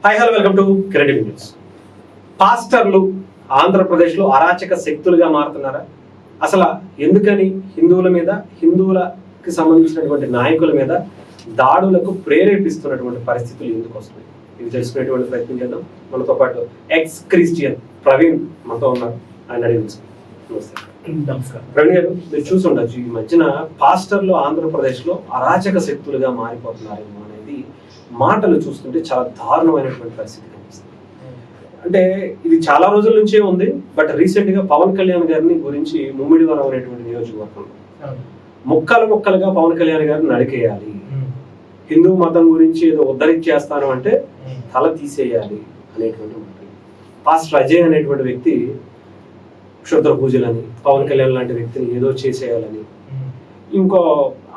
Hi hello welcome to credit news. పాస్టర్లు ఆంధ్రప్రదేశ్లో అరాచక శక్తులుగా మారుతున్నారా? అసలు ఎందుకని హిందువులకి సంబంధించినటువంటి నాయకుల మీద దాడులకు ప్రేరేపిస్తున్నటువంటి పరిస్థితులు ఎందుకు వస్తున్నాయి? ఇది తెలుసుకునేటువంటి ప్రయత్నం చేద్దాం. మనతో పాటు ఎక్స్ క్రిస్టియన్ ప్రవీణ్ మనతో ఉన్నారు. ఆయన అడిగి నమస్కారం. ప్రవీణ్ గారు, మీరు చూసి ఉండొచ్చు ఈ మధ్యన పాస్టర్లు ఆంధ్రప్రదేశ్లో అరాచక శక్తులుగా మారిపోతున్నారేమో అనేది మాటలు చూస్తుంటే చాలా దారుణమైనటువంటి పరిస్థితి కనిపిస్తుంది. అంటే ఇది చాలా రోజుల నుంచే ఉంది. బట్ రీసెంట్ గా పవన్ కళ్యాణ్ గారిని గురించి ముమ్మిడివరం అనేటువంటి నియోజకవర్గంలో ముక్కలుగా పవన్ కళ్యాణ్ గారిని నడికేయాలి, హిందూ మతం గురించి ఏదో ఉద్ధరించేస్తాను అంటే తల తీసేయాలి అనేటువంటి మాట. పాస్టర్ అజయ్ అనేటువంటి వ్యక్తి క్షుద్ర పూజలని, పవన్ కళ్యాణ్ లాంటి వ్యక్తిని ఏదో చేసేయాలని, ఇంకో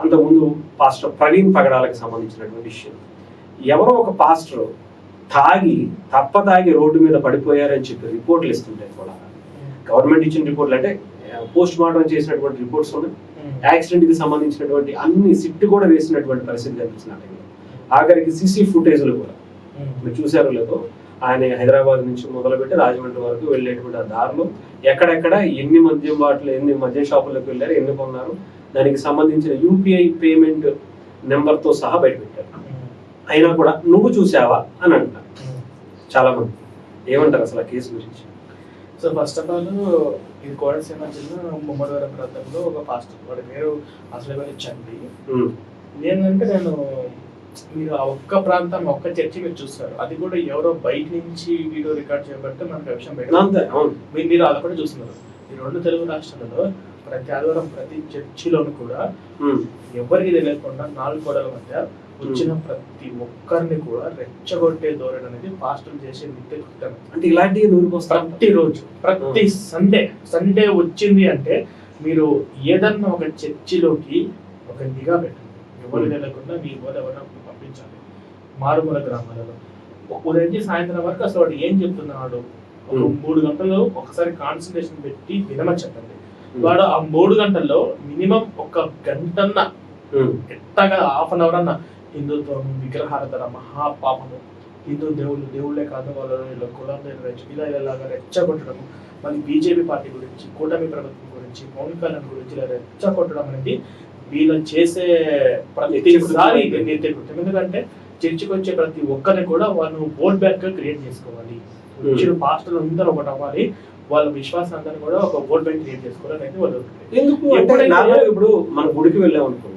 అంతకుముందు పాస్టర్ ప్రవీణ్ పగడాలకు సంబంధించినటువంటి విషయం. ఎవరో ఒక పాస్టర్ తాగి రోడ్డు మీద పడిపోయారని చెప్పి రిపోర్ట్లు ఇస్తుంటాయి కూడా. గవర్నమెంట్ ఇచ్చిన రిపోర్ట్లు అంటే పోస్ట్ మార్టం చేసినటువంటి రిపోర్ట్స్ ఉన్నాయి. యాక్సిడెంట్ కి సంబంధించినటువంటి అన్ని సిట్ కూడా వేసినటువంటి పరిస్థితి కనిపిస్తున్నట్టు. ఆఖరికి సీసీ ఫుటేజ్లు కూడా మీరు చూసారో లేదో, ఆయన హైదరాబాద్ నుంచి మొదలుపెట్టి రాజమండ్రి వరకు వెళ్ళేటువంటి ఆ దారిలో ఎక్కడెక్కడ ఎన్ని మద్యం బాటలు, ఎన్ని మద్యం షాపులకు వెళ్ళారు, ఎన్ని కొన్నారు, దానికి సంబంధించిన యూపీఐ పేమెంట్ నెంబర్తో సహా బయటపెట్టారు. అయినా కూడా నువ్వు చూసావా అని అంటున్నారు చాలా మంది. ఏమంటారు అసలు ఆ కేసు గురించి? సో ఫస్ట్ ఆఫ్ ఆల్, ఇది కోనసీమ జిల్లా ముమ్మడివరం ప్రాంతంలో ఒక పాస్టర్, వాడి పేరు అసలు ఇచ్చండి. నేను మీరు ఆ ఒక్క ప్రాంతం, ఒక్క చర్చి మీరు చూస్తారు, అది కూడా ఎవరో బయట నుంచి వీడియో రికార్డ్ చేయబడితే మనకు విషయం బయట మీరు అది కూడా చూస్తున్నారు. ఈ రెండు తెలుగు రాష్ట్రాలలో ప్రతి ఆదివారం ప్రతి చర్చిలోనూ కూడా ఎవరికి తెలియకుండా 4 గోడల మధ్య వచ్చిన ప్రతి ఒక్కరిని కూడా రెచ్చగొట్టే ధోరణి అనేది పాస్టర్లు చేసే నిత్య కృత్యం. అంటే ఇలాంటివి ప్రతిరోజు ప్రతి సండే వచ్చింది అంటే మీరు ఏదన్నా ఒక చర్చిలోకి ఒక నిఘా పెట్టండి. ఎవరు తెలియకుండా మీ ఎవరైనా పంపించాలి. మారుమూల గ్రామాలలో ఉదయం నుంచి సాయంత్రం వరకు అసలు వాడు ఏం చెప్తున్నాడు, ఒక 3 గంటలు ఒకసారి కాన్సన్ట్రేషన్ పెట్టి వినమని చెప్పండి. వాడు ఆ 3 గంటల్లో మినిమం 1 గంటన్న ఎట్టగా ½ అవర్ అన్న హిందుత్వం, విగ్రహారాధన, మహాపాపము, హిందూ దేవుళ్ళే కాదు వాళ్ళ కులాన్ని ఇలాగా రెచ్చగొట్టడము, మళ్ళీ బీజేపీ పార్టీ గురించి, కూటమి ప్రభుత్వం గురించి, పవన్ కళ్యాణ్ గురించి ఇలా రెచ్చగొట్టడం అనేది వీళ్ళు చేసే ప్రతిసారి నిత్యకృత్యం. ఎందుకంటే చర్చికి వచ్చే ప్రతి ఒక్కరిని కూడా వాళ్ళు ఓట్ బ్యాంక్ క్రియేట్ చేసుకోవాలి. వచ్చిన పాస్టర్లు అందరూ ఒకటి అవ్వాలి, వాళ్ళ విశ్వాసం అందరూ కూడా ఒక ఓట్ బ్యాంక్ క్రియేట్ చేసుకోవాలి అనేది వాళ్ళు. ఎందుకు ఇప్పుడు మన గుడికి వెళ్ళాం అనుకోండి,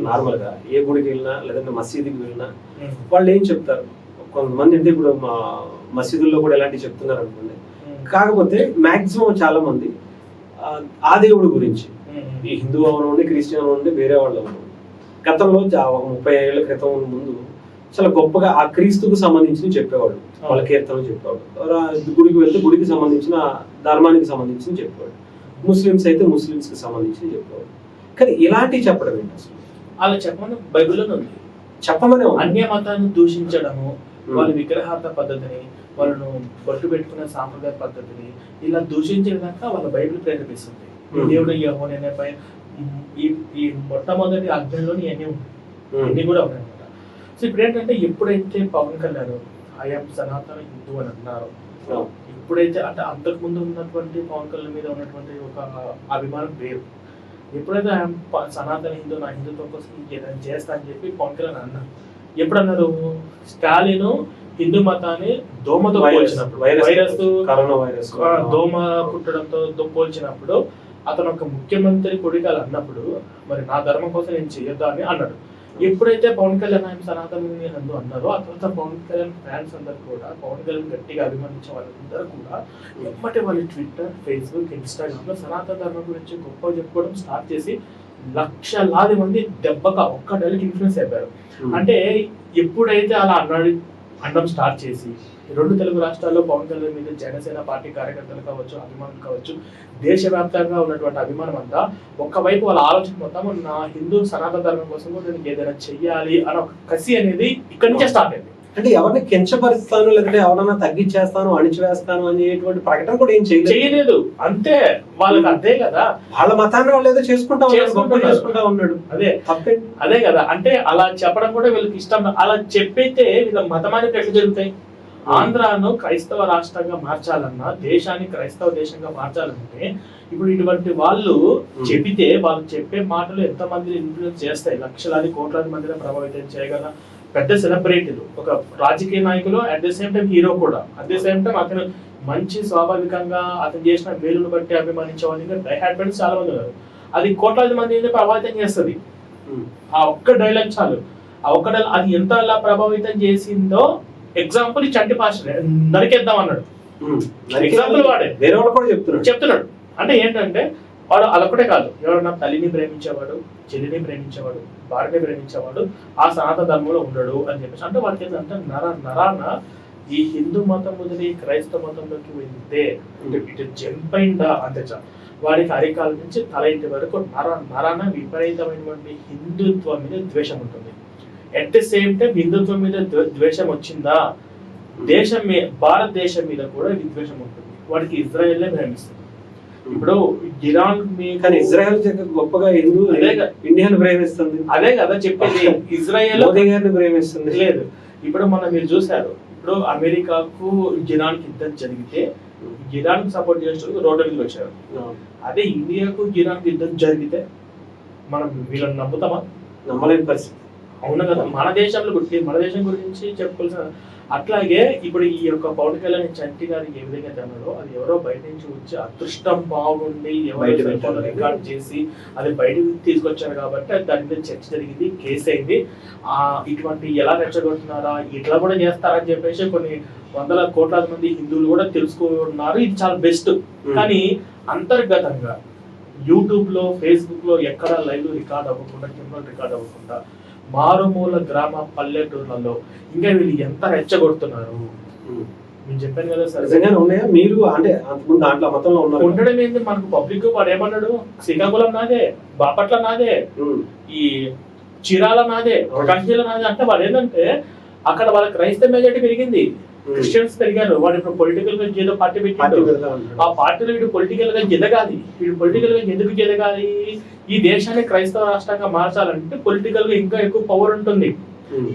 నార్మల్ గా ఏ గుడికి వెళ్ళినా లేదంటే మసీదుకి వెళ్ళినా వాళ్ళు ఏం చెప్తారు? కొంతమంది అంటే ఇప్పుడు మా మసీదుల్లో కూడా ఎలాంటివి చెప్తున్నారు అనుకోండి. కాకపోతే మాక్సిమం చాలా మంది ఆ దేవుడి గురించి, ఈ హిందూ అవనండి, క్రిస్టియన్ అవనండి, వేరే వాళ్ళు అవనండి, గతంలో ఒక 30 ఏళ్ల క్రితం ముందు చాలా గొప్పగా ఆ క్రీస్తుకు సంబంధించి చెప్పేవాడు. వాళ్ళ కీర్తనలు చెప్పేవాడు. గుడికి వెళ్తే గుడికి సంబంధించిన, ధర్మానికి సంబంధించి చెప్పేవాడు. ముస్లిమ్స్ అయితే ముస్లిమ్స్ కి సంబంధించి చెప్పేవాడు. కానీ ఇలాంటివి చెప్పడం ఏంటి అసలు? అలా చెప్పమని బైబిల్లో ఉంది. చెప్పమని అన్య మతాన్ని దూషించడము, వాళ్ళ విగ్రహార్థ పద్ధతిని, వాళ్ళను బొట్టు పెట్టుకునే సాంప్రదాయ పద్ధతిని ఇలా దూషించేదాకా వాళ్ళ బైబిల్ ప్రేరేపిస్తుంది. దేవుడు యెహోవానే ఈ మొట్టమొదటి అధ్యాయంలోని ఇవన్నీ కూడా ఉన్నాయన్నమాట. సో ఇప్పుడు ఏంటంటే, ఎప్పుడైతే పవన్ కళ్యాణ్ ఐఎమ్ సనాతన హిందూ అని అన్నారో, ఎప్పుడైతే అంటే అంతకు ముందు ఉన్నటువంటి పవన్ కళ్యాణ్ మీద ఉన్నటువంటి ఒక అభిమానం వేరు. ఎప్పుడైతే ఐఎమ్ సనాతన హిందూ, నా హిందుత్వం కోసం ఏదైనా చేస్తా అని చెప్పి పవన్ కళ్యాణ్ అన్నారు. ఎప్పుడన్నారు? స్టాలిన్ హిందూ మతాన్ని దోమతో పోల్చినప్పుడు, దోమ పుట్టడంతో పోల్చినప్పుడు, అతను ఒక ముఖ్యమంత్రి కొడుకాలు అన్నప్పుడు మరి నా ధర్మం కోసం నేను చేయొద్దా అని అన్నాడు. ఎప్పుడైతే పవన్ కళ్యాణ్ ఆయన సనాతన హిందూ అన్నారో, ఆ తర్వాత పవన్ కళ్యాణ్ ఫ్యాన్స్ అందరు కూడా, పవన్ కళ్యాణ్ గట్టిగా అభిమానించే వాళ్ళందరూ కూడా ఎమ్మటే వాళ్ళు ట్విట్టర్, ఫేస్బుక్, ఇన్స్టాగ్రామ్ లో సనాతన ధర్మం గురించి గొప్పగా చెప్పుకోవడం స్టార్ట్ చేసి లక్షలాది మంది దెబ్బగా ఒక్క డైలకి ఇన్ఫ్లుయెన్స్ అయిపోయారు. అంటే ఎప్పుడైతే అలా అనడం స్టార్ట్ చేసి, 2 తెలుగు రాష్ట్రాల్లో పవన్ కళ్యాణ్ మీద జనసేన పార్టీ కార్యకర్తలు కావచ్చు, అభిమానులు కావచ్చు, దేశవ్యాప్తంగా ఉన్నటువంటి అభిమానం అంతా ఒకవైపు వాళ్ళ ఆలోచన మొత్తం నా హిందూ సనాతన ధర్మం కోసం కూడా నేను ఏదైనా చెయ్యాలి అన్న ఒక కసి అనేది ఇక్కడి నుంచే స్టార్ట్ అయింది. అంటే ఎవరిని కించపరుస్తాను, లేదంటే ఎవరన్నా తగ్గించేస్తాను, అణిచివేస్తాను అనేటువంటి ప్రకటన కూడా ఏం చేయలేదు. అంతే, వాళ్ళకి అంతే కదా, వాళ్ళ మతాన్ని వాళ్ళు ఏదో చేసుకుంటా ఉన్నాడు. అదే కదా. అంటే అలా చెప్పడం కూడా వీళ్ళకి ఇష్టం. అలా చెప్పైతే వీళ్ళ మతమాన్ని ఎట్లా జరుగుతాయి? ఆంధ్రాను క్రైస్తవ రాష్ట్రంగా మార్చాలన్నా, దేశాన్ని క్రైస్తవ దేశంగా మార్చాలంటే ఇప్పుడు ఇటువంటి వాళ్ళు చెబితే వాళ్ళు చెప్పే మాటలు ఎంతమంది ఇన్ఫ్లుయెన్స్ చేస్తాయి, లక్షలాది కోట్లాది మందిని ప్రభావితం చేయగల పెద్ద సెలబ్రిటీలు, ఒక రాజకీయ నాయకులు, at the same time hero కూడా, అట్ ది సేమ్ టైం అతను మంచి స్వాభావికంగా అతను చేసిన మేలును బట్టి అభిమానించే వాళ్ళు డై హ్యాడ్ ఫ్రెండ్స్ చాలా మంది ఉన్నారు. అది కోట్లాది మందిని ప్రభావితం చేస్తుంది. ఆ ఒక్క డైలాగ్ చాలు. ఆ ఒక్క డైలాగ్ అది ఎంత ప్రభావితం చేసిందో ఎగ్జాంపుల్ ఈ చంటి పాస్టర్ నరికేద్దాం అన్నాడు. ఎగ్జాంపుల్ వాడే వేరే వాళ్ళు కూడా చెప్తున్నాడు. అంటే ఏంటంటే వాడు అదొక్కటే కాదు, ఎవరన్నా తల్లిని ప్రేమించేవాడు, చెల్లిని ప్రేమించేవాడు, భార్యని ప్రేమించేవాడు ఆ సనాతన ధర్మంలో ఉండడు అని చెప్పేసి. అంటే వాడికి ఏంటంటే నరాన ఈ హిందూ మతం వదిలి క్రైస్తవ మతంలోకి వెళ్తే ఇటు జంప్ అయిందా అంతే చాలు. వాడికి అరికాల నుంచి తల ఇంటి వరకు నరాన విపరీతమైనటువంటి హిందుత్వం మీద ద్వేషం ఉంటుంది. అట్ ది సేమ్ టైం హిందుత్వం మీద ద్వేషం వచ్చిందా, దేశం మీద, భారతదేశం మీద కూడా విద్వేషం ఉంటుంది. వాడికి ఇజ్రాయెల్ ప్రేమిస్తుంది. ఇప్పుడు ఇరాన్ కానీ ఇజ్రాయెల్ గొప్పగా హిందూ ఇండియాను ప్రేమిస్తుంది. అదే కదా చెప్పేది, ఇజ్రాయెల్ మోదీ గారిని ప్రేమిస్తుంది. లేదు, ఇప్పుడు మీరు చూసారు, ఇప్పుడు అమెరికాకు ఇరాన్కి యుద్ధం జరిగితే ఇరాన్ సపోర్ట్ చేస్తూ రోడ్డు మీదకి వచ్చారు. అదే ఇండియాకు ఇరాన్కి యుద్ధం జరిగితే మనం వీళ్ళని నమ్ముతామా? నమ్మలేని పరిస్థితి. అవును కదా, మన దేశంలో మన దేశం గురించి చెప్పుకోవాల్సిన. అట్లాగే ఇప్పుడు ఈ యొక్క పవన్ కళ్యాణ్ చంటి గారు ఏ విధంగా అన్నాడో, అది ఎవరో బయట నుంచి వచ్చి అదృష్టం బాగుండి ఎవరో రికార్డ్ చేసి అది బయటకు తీసుకొచ్చారు కాబట్టి అది దాని మీద చర్చ జరిగింది, కేసు అయింది. ఇటువంటి ఎలా రెచ్చగొడుతున్నారా, ఇట్లా కూడా చేస్తారని చెప్పేసి కొన్ని వందల కోట్లాది మంది హిందువులు కూడా తెలుసుకున్నారు. ఇది చాలా బెస్ట్. కానీ అంతర్గతంగా యూట్యూబ్ లో, ఫేస్బుక్ లో ఎక్కడ లైవ్ రికార్డ్ అవ్వకుండా, కెమెరా రికార్డ్ అవ్వకుండా మారుమూల గ్రామ పల్లెటూర్లలో ఇంకా వీళ్ళు ఎంత రెచ్చగొడుతున్నారు. నేను చెప్పాను కదా సార్, నిజంగానే ఉన్నాయా? మీరు అంటే అంతకుముందు దాంట్లో మతంలో ఉన్నారు. ఉండడం ఏంది మనకు పబ్లిక్. వాడు ఏమన్నాడు, శ్రీకాకుళం నాదే, బాపట్ల నాదే, ఈ చీరాల నాదే, ప్రకాశం నాదే అంటే వాడు ఏంటంటే అక్కడ వాళ్ళ క్రైస్తవ మెజారిటీ పెరిగింది, క్రిస్టియన్స్ పెరిగారు. వాడు ఇప్పుడు పొలిటికల్ గా ఏదో పార్టీ పెట్టాడు. ఆ పార్టీలో వీడు పొలిటికల్ గా ఎదగాలి. వీడు పొలిటికల్ గా ఎందుకు ఎదగాలి? ఈ దేశాన్ని క్రైస్తవ రాష్ట్రంగా మార్చాలంటే పొలిటికల్ గా ఇంకా ఎక్కువ పవర్ ఉంటుంది.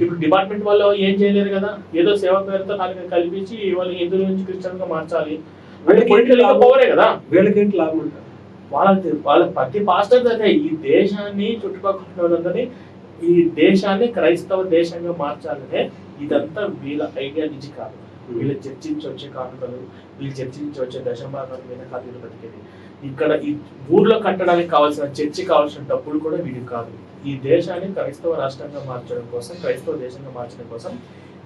ఇప్పుడు డిపార్ట్మెంట్ వాళ్ళు ఏం చేయలేరు కదా, ఏదో సేవా పేరుతో నాలుగు కల్పించి వాళ్ళు హిందువుల నుంచి క్రిస్టియన్ గా మార్చాలి. పొలిటికల్ గా పవరే కదా. వీళ్ళకేంటి లాభం అంటారు? వాళ్ళ ప్రతి పాస్టర్ అదే, ఈ దేశాన్ని చుట్టుపక్కల వాళ్ళందరినీ ఈ దేశాన్ని క్రైస్తవ దేశంగా మార్చాలనే ఇదంతా వీళ్ళ ఐడియాలజీ కాదు. వీళ్ళు చర్చించి వచ్చే కానుకలు, వీళ్ళు చర్చించి వచ్చే దశభాగాల మీద కాదు వీళ్ళు బతికేది. ఇక్కడ ఈ ఊర్లో కట్టడానికి కావాల్సిన చర్చి కావాల్సిన డబ్బులు కూడా వీడికి కాదు. ఈ దేశాన్ని క్రైస్తవ రాష్ట్రంగా మార్చడం కోసం, క్రైస్తవ దేశంగా మార్చడం కోసం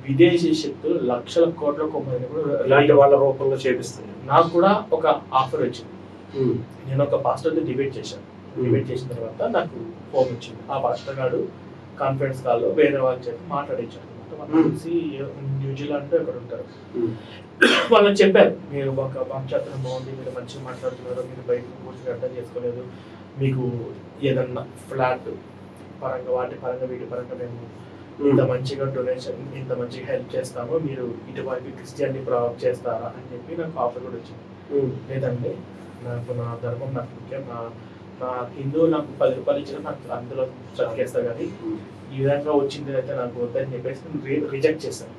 విదేశీ శక్తులు లక్షల కోట్ల కొమ్మని కూడా ఇలాంటి వాళ్ళ రూపంలో చేపిస్తున్నాయి. నాకు కూడా ఒక ఆఫర్ వచ్చింది. నేను ఒక పాస్టర్తో డిబేట్ చేశాను. డిబేట్ చేసిన తర్వాత నాకు ఫోన్ వచ్చింది. ఆ పాస్టర్ గారు కాన్ఫరెన్స్ కాల్లో వేరే వాళ్ళ చేత మాట్లాడించారు. న్యూజిలాండ్ అక్కడ ఉంటారు. వాళ్ళని చెప్పారు, మీరు ఒక వంశాత్రం బాగుంది, మీరు మంచిగా మాట్లాడుతున్నారు, మీరు బయట పూర్తిగా అర్థం చేసుకోలేదు, మీకు ఏదన్నా ఫ్లాట్ పరంగా, వాటి పరంగా, వీటి పరంగా మేము ఇంత మంచిగా డొనేషన్, ఇంత మంచిగా హెల్ప్ చేస్తాము, మీరు ఇటువైపు క్రిస్టియానిటీ ప్రొవైడ్ చేస్తారా అని చెప్పి నాకు ఆఫర్ కూడా వచ్చింది. లేదండి, నాకు నా ధర్మం నాకు ముఖ్యం, నా హిందువు నాకు 10 రూపాయలు ఇచ్చిన నాకు అందులో చదివేస్తారు, కానీ ఈ విధంగా వచ్చింది అయితే నాకు వద్దని చెప్పేసి రిజెక్ట్ చేశాను.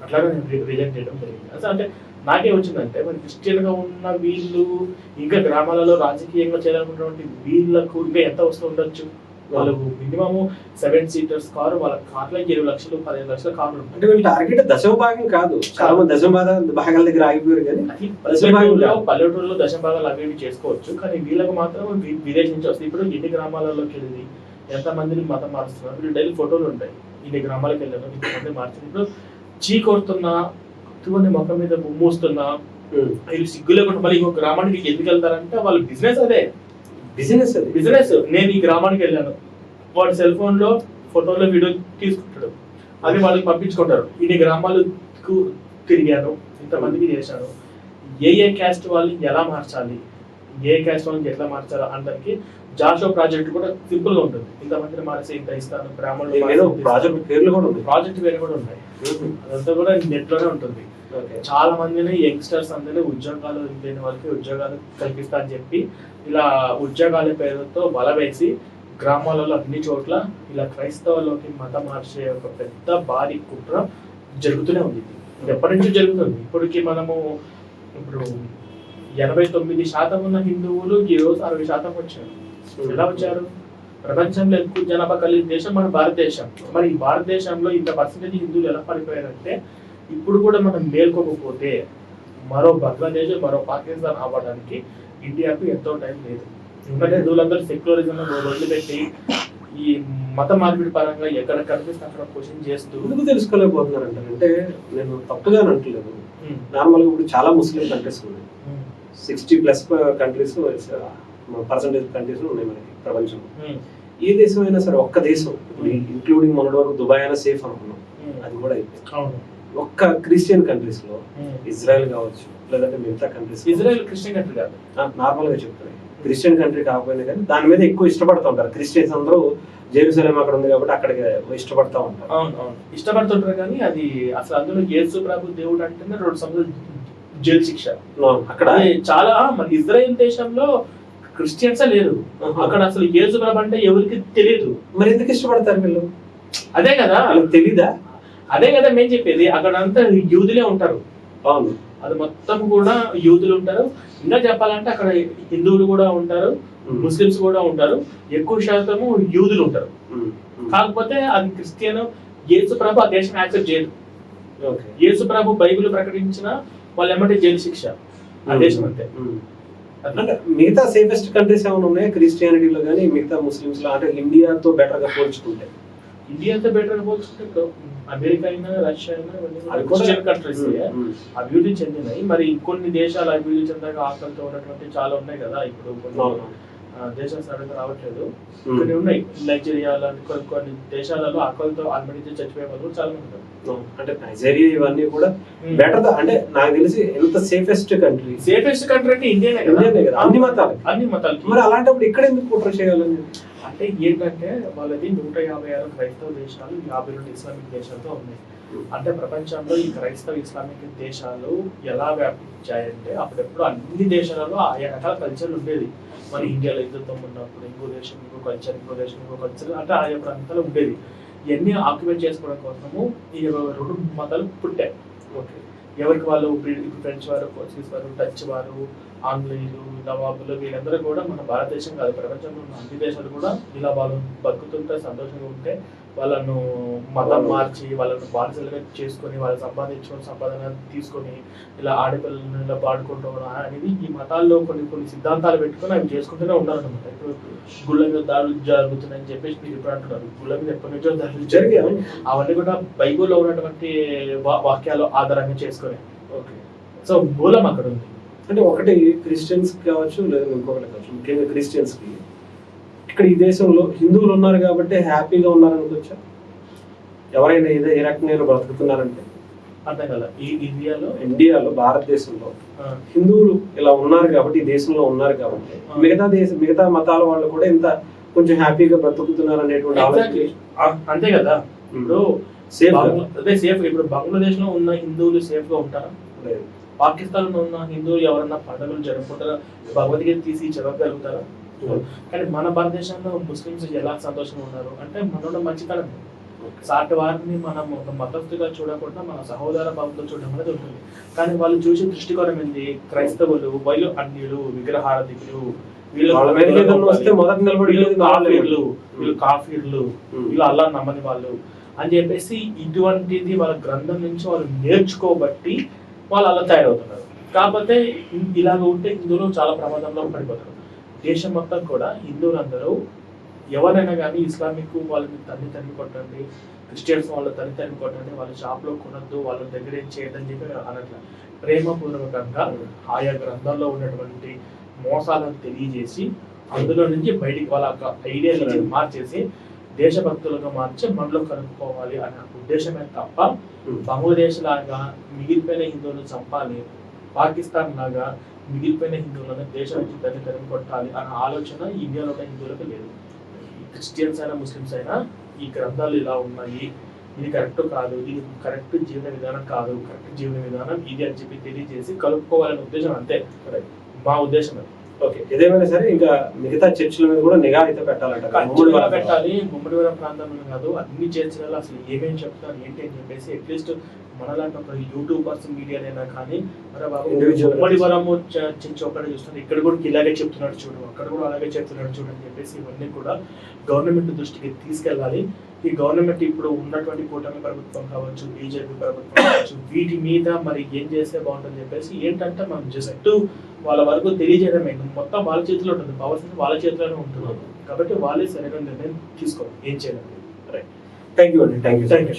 అట్లాగే నేను రిజెక్ట్ చేయడం జరిగింది. అసలు అంటే నాకే వచ్చిందంటే, మరి క్రిస్టియన్ గా ఉన్న వీళ్ళు ఇంకా గ్రామాలలో రాజకీయంగా చేయాలనుకున్నటువంటి వీళ్ళకు ఇంకా ఎంత వస్తూ ఉండొచ్చు? వాళ్ళు మినిమం 7 సీటర్స్ కారు, వాళ్ళ కార్లో 20 లక్షలు 15 లక్షల కార్లు ఉంటాయి. అంటే వీళ్ళు టార్గెట్ దశమ భాగం కాదు, చాలా మంది దశమ భాగాల దగ్గర ఆగిపోయారు. కానీ పల్లెటూరులో దశమ భాగాలు అవి చేసుకోవచ్చు, కానీ వీళ్ళకి మాత్రం విదేశీ నుంచి వస్తుంది. ఇప్పుడు ఎన్ని గ్రామాలలోకి వెళ్ళి ఎంత మందిని మతం మారుస్తున్నారు, వీళ్ళు డైలీ ఫోటోలు ఉంటాయి, ఇన్ని గ్రామాలకు వెళ్ళారు, ఇంతమంది మార్చింది. ఇప్పుడు చీ కొడుతున్నా, అటువంటి మొక్క మీద మూస్తున్నా, వీళ్ళు సిగ్గు లేకుండా మళ్ళీ ఇంకో గ్రామానికి ఎందుకు వెళ్తారంటే వాళ్ళ బిజినెస్ అదే. బిజినెస్ నేను ఈ గ్రామానికి వెళ్ళాను, వాడు సెల్ ఫోన్ లో ఫోటోలో వీడియో తీసుకుంటాడు, అది వాళ్ళకి పంపించుకుంటారు. ఇన్ని గ్రామాలకు తిరిగాను, ఇంతమందికి చేశాను, ఏ క్యాస్ట్ వాళ్ళని ఎలా మార్చాలి, ఏ క్యాస్ట్ వాళ్ళని ఎట్లా మార్చాలి అందరికి. జాషో ప్రాజెక్ట్ కూడా సింపుల్ గా ఉంటుంది, ఇంతమందిని మార్చి ఇంత ఇస్తాను, బ్రాహ్మణులు ప్రాజెక్ట్ వేరే కూడా ఉన్నాయి, అదంతా కూడా నెట్ లోనే ఉంటుంది. చాలా మందిని యంగ్స్టర్స్ అందరినీ ఉద్యోగాలు లేని వాళ్ళకి ఉద్యోగాలు కల్పిస్తా అని చెప్పి ఇలా ఉద్యోగాల పేరుతో బలవేసి గ్రామాలలో అన్ని చోట్ల ఇలా క్రైస్తవులోకి మతం మార్చే ఒక పెద్ద భారీ కుట్ర జరుగుతూనే ఉంది. ఎప్పటి నుంచి జరుగుతుంది. ఇప్పటికి మనము ఇప్పుడు 89% ఉన్న హిందువులు ఈ రోజు 60% వచ్చారు. ఎలా వచ్చారు? ప్రపంచంలో ఎక్కువ జనాభా కలిగిన దేశం మన భారతదేశం. మరి ఈ భారతదేశంలో ఇంత పర్సెంటేజ్ హిందువులు ఎలా పడిపోయారంటే ఇప్పుడు కూడా మనం మేల్కోకపోతే మరో బంగ్లాదేశ్ మరో పాకిస్తాన్ అవ్వడానికి ఇండియాకు ఎంతో టైం లేదు. ఎందుకంటే హిందువులందరూ సెక్యులరిజం వదిలిపెట్టి ఈ మత మార్పిడి పరంగా ఎక్కడ కనిపిస్తే అక్కడ క్వశ్చన్ చేస్తూ ఎందుకు తెలుసుకోలేకపోతున్నారంట అంటే నేను తప్పుగా అంటలేదు. నార్మల్గా ఇప్పుడు చాలా ముస్లిం కంట్రీస్ ఉన్నాయి, 60+ కంట్రీస్ పర్సెంటేజ్ కంట్రీస్ ఉన్నాయి మనకి ప్రపంచంలో. ఏ దేశం అయినా సరే ఒక్క దేశం ఇంక్లూడింగ్ మొన్నటి వరకు దుబాయ్ అయినా సేఫ్ అనుకున్నాం, అది కూడా అయిపోయింది. ఒక్క క్రిస్టియన్ కంట్రీస్ లో ఇజ్రాయెల్ కావచ్చు లేదంటే మిగతా కంట్రీస్, ఇజ్రాయెల్ క్రిస్టియన్ కంట్రీ కాదు, నార్మల్ గా చెప్తున్నాయి క్రిస్టియన్ కంట్రీ కాకపోయినా కానీ దాని మీద ఎక్కువ ఇష్టపడుతూ ఉంటారు. క్రిస్టియన్స్ అందరూ జెరూసలేం అక్కడ ఉంది కాబట్టి అక్కడికి ఇష్టపడతా ఉంటారు. అవును ఇష్టపడుతుంటారు కానీ అది అసలు అందులో యేసు ప్రభు దేవుడు అంటేనే 2 సంవత్సరాలు జైలు శిక్ష. అక్కడ చాలా మన ఇజ్రాయెల్ దేశంలో క్రిస్టియన్సే లేరు, అక్కడ అసలు యేసు ప్రభు అంటే ఎవరికి తెలియదు. మరి ఎందుకు ఇష్టపడతారు వీళ్ళు? అదే కదా తెలీదా? అదే కదా మేము చెప్పేది, అక్కడ అంతా యూదులే ఉంటారు. అవును, అది మొత్తం కూడా యూదులు ఉంటారు. ఇంకా చెప్పాలంటే అక్కడ హిందువులు కూడా ఉంటారు, ముస్లిమ్స్ కూడా ఉంటారు, ఎక్కువ శాతము యూదులు ఉంటారు. కాకపోతే అది క్రిస్టియన్ యేసు ప్రభు ఆ దేశం యాక్సెప్ట్ చేయరు. యేసు ప్రభు బైబిల్ ప్రకటించిన వాళ్ళు ఏమంటే జైలు శిక్ష ఆ దేశం అంతే. అంటే మిగతా సేఫెస్ట్ కంట్రీస్ ఏమైనా ఉన్నాయా క్రిస్టియానిటీలో కానీ మిగతా ముస్లిమ్స్ లో? అంటే ఇండియాతో బెటర్ గా పోల్చుకుంటే ఇండియాతో బెటర్ గా పోల్చుకుంటే అమెరికా అయినా రష్యా అయినా క్రిస్టియన్ కంట్రీస్ అభివృద్ధి చెందినాయి. మరి కొన్ని దేశాలు అభివృద్ధి చెందక ఆకలితో ఉన్నటువంటి చాలా ఉన్నాయి కదా. ఇప్పుడు కొన్ని దేశాలు సడన్గా రావట్లేదు, కొన్ని ఉన్నాయి. నైజీరియా లాంటి కొన్ని దేశాలలో ఆకలితో ఆల్రెడీ చచ్చిపోయే వాళ్ళు చాలా మంది ఉన్నారు. అంటే నైజీరియా ఇవన్నీ కూడా బెటర్. అంటే నాకు తెలిసి ఎంత సేఫెస్ట్ కంట్రీ అంటే ఇండియానే కదా, అన్ని మతాలకి. మరి అలాంటప్పుడు ఇక్కడ ఎందుకు కుట్ర చేయాలని? అంటే ఏంటంటే వాళ్ళది 156 క్రైస్తవ దేశాలు, 52 ఇస్లామిక్ దేశాలతో ఉన్నాయి. అంటే ప్రపంచంలో ఈ క్రైస్తవ ఇస్లామిక్ దేశాలు ఎలా వ్యాపించాయంటే అప్పుడెప్పుడు అన్ని దేశాలలో ఆయా రకాల కల్చర్లు ఉండేది. మరి ఇండియాలో హిందుత్వం ఉన్నప్పుడు ఇంకో దేశం ఇంకో కల్చర్, ఇంకో దేశం ఇంకో కల్చర్, అంటే ఆయా ప్రాంతాలు ఉండేది. ఇవన్నీ ఆక్యుపేట్ చేసుకోవడం కోసము ఈ 2 మతాలు పుట్టాయి. ఎవరికి వాళ్ళు ఫ్రెంచ్ వారు, పోర్చుగీస్ వారు, డచ్ వారు, ఆంగ్లేయులు, నవాబులు వీళ్ళందరూ కూడా మన భారతదేశం కాదు ప్రపంచంలో ఉన్న అన్ని దేశాలు కూడా ఇలా వాళ్ళు బతుకుతుంటే సంతోషంగా ఉంటే వాళ్ళను మతం మార్చి వాళ్ళను బానిసలుగా చేసుకొని వాళ్ళు సంపాదించుకొని సంపాదన తీసుకొని ఇలా ఆడపిల్లలను ఇలా పాడుకుంటూ అనేది ఈ మతాల్లో కొన్ని సిద్ధాంతాలు పెట్టుకొని అవి చేసుకుంటూనే ఉన్నారన్నమాట. ఇప్పుడు గుళ్ళ మీద దాడులు జరుగుతున్నాయని చెప్పేసి మీరు ఇప్పుడు అంటున్నారు, గుళ్ళ మీద ఎప్పటి నుంచో దాడులు జరిగాయి. అవన్నీ కూడా బైబుల్లో ఉన్నటువంటి వాక్యాలు ఆధారంగా చేసుకొని. సో మూలం అక్కడ ఉంది. అంటే ఒకటి క్రిస్టియన్స్ కావచ్చు లేదా ఇంకొకటి కావచ్చు, ముఖ్యంగా క్రిస్టియన్స్ కి ఇక్కడ ఈ దేశంలో హిందువులు ఉన్నారు కాబట్టి హ్యాపీగా ఉన్నారనుకోవచ్చా? ఎవరైనా ఏ రకంగా బ్రతుకుతున్నారంటే అర్థం కదా. ఈ ఇండియాలో భారతదేశంలో హిందువులు ఇలా ఉన్నారు కాబట్టి ఈ దేశంలో ఉన్నారు కాబట్టి మిగతా మతాల వాళ్ళు కూడా ఇంత కొంచెం హ్యాపీగా బ్రతుకుతున్నారు అనేటువంటి ఆలోచన. అంతే కదా. ఇప్పుడు సేఫ్ ఇప్పుడు బంగ్లాదేశ్ లో ఉన్న హిందువులు సేఫ్ గా ఉంటారా? పాకిస్తాన్ లో ఉన్న హిందువులు ఎవరన్నా పండుగలు జరుపుకుంటారా? భగవద్గీత తీసి చదవగలుగుతారా? కానీ మన భారతదేశంలో ముస్లింస్ ఎలా సంతోషంగా ఉన్నారు అంటే మనలో మంచితనం. సాటి వారిని మనం ఒక మతస్థుగా చూడకుండా మన సహోదర భావంతో చూడడం అనేది ఉంటుంది. కానీ వాళ్ళు చూసే దృష్టికోణం ఏంది? క్రైస్తవులు వీళ్ళు అన్యులు, విగ్రహారాధికులు, వీళ్ళు కాఫీర్లు, వీళ్ళు అల్లా నమ్మని వాళ్ళు అని చెప్పేసి ఇటువంటిది వాళ్ళ గ్రంథం నుంచి వాళ్ళు నేర్చుకోబట్టి వాళ్ళు అలా తయారవుతున్నారు. కాకపోతే ఇలాగ ఉంటే హిందువులు చాలా ప్రమాదంలో పడిపోతారు. దేశం మొత్తం కూడా హిందువులందరూ ఎవరైనా కానీ ఇస్లామిక్ వాళ్ళని తల్లి కొట్టండి, క్రిస్టియన్స్ వాళ్ళ తల్లి కొట్టండి, వాళ్ళ షాప్లో కొనద్దు, వాళ్ళ దగ్గర ఏం చేయదని చెప్పి అనట్లా. ప్రేమపూర్వకంగా ఆయా గ్రంథాల్లో ఉన్నటువంటి మోసాలను తెలియజేసి అందులో నుంచి బయటికి వాళ్ళ ఐడియాలజీ మార్చేసి దేశభక్తులుగా మార్చి మనలో కలుపుకోవాలి అనే ఉద్దేశమే తప్ప బంగ్లాదేశ్ లాగా మిగిలిపోయిన హిందువులను చంపాలి, పాకిస్తాన్ లాగా మిగిలిపోయిన హిందువులను దేశం నుంచి తరిమి కొట్టాలి అనే ఆలోచన ఇండియాలో ఉన్న హిందువులకు లేదు. క్రిస్టియన్స్ అయినా ముస్లిమ్స్ అయినా ఈ గ్రంథాలు ఇలా ఉన్నాయి, ఇది కరెక్ట్ కాదు, ఇది కరెక్ట్ జీవన విధానం కాదు, కరెక్ట్ జీవన విధానం ఇది అని చెప్పి తెలియజేసి కలుపుకోవాలనే ఉద్దేశం అంతే మా ఉద్దేశం. ఓకే, ఏదేమైనా సరే ఇంకా మిగతా చర్చిల మీద కూడా నిఘా అయితే పెట్టాలంట. పెట్టాలి. ముమ్మడివరం ప్రాంతంలో కాదు అన్ని చర్చిలలో అసలు ఏమేమి చెప్తారు ఏంటి అని చెప్పేసి అట్లీస్ట్ మనలాంటి ఒక యూట్యూబర్స్ మీడియానైనా కానీ మరి బాబు Individual ఉమ్మడి వరము చర్చ ఒక్కడే చూస్తున్నారు, ఇక్కడ కూడా ఇలాగే చెప్తున్నాడు చూడు, అక్కడ కూడా అలాగే చెప్తున్నాడు చూడు అని చెప్పేసి ఇవన్నీ కూడా గవర్నమెంట్ దృష్టికి తీసుకెళ్ళాలి. ఈ గవర్నమెంట్ ఇప్పుడు ఉన్నటువంటి కూటమి ప్రభుత్వం కావచ్చు, బీజేపీ ప్రభుత్వం కావచ్చు, వీటి మీద మరి ఏం చేస్తే బాగుంటుంది చెప్పేసి ఏంటంటే మనం జస్ట్ వాళ్ళ వరకు తెలియజేయడమే, మొత్తం వాళ్ళ చేతిలో ఉంటుంది, పవర్ వాళ్ళ చేతిలోనే ఉంటుంది. కాబట్టి వాళ్ళే సరైన నిర్ణయం తీసుకోవాలి ఏం చేయాలి. రైట్, థ్యాంక్ యూ అండి, థ్యాంక్ యూ.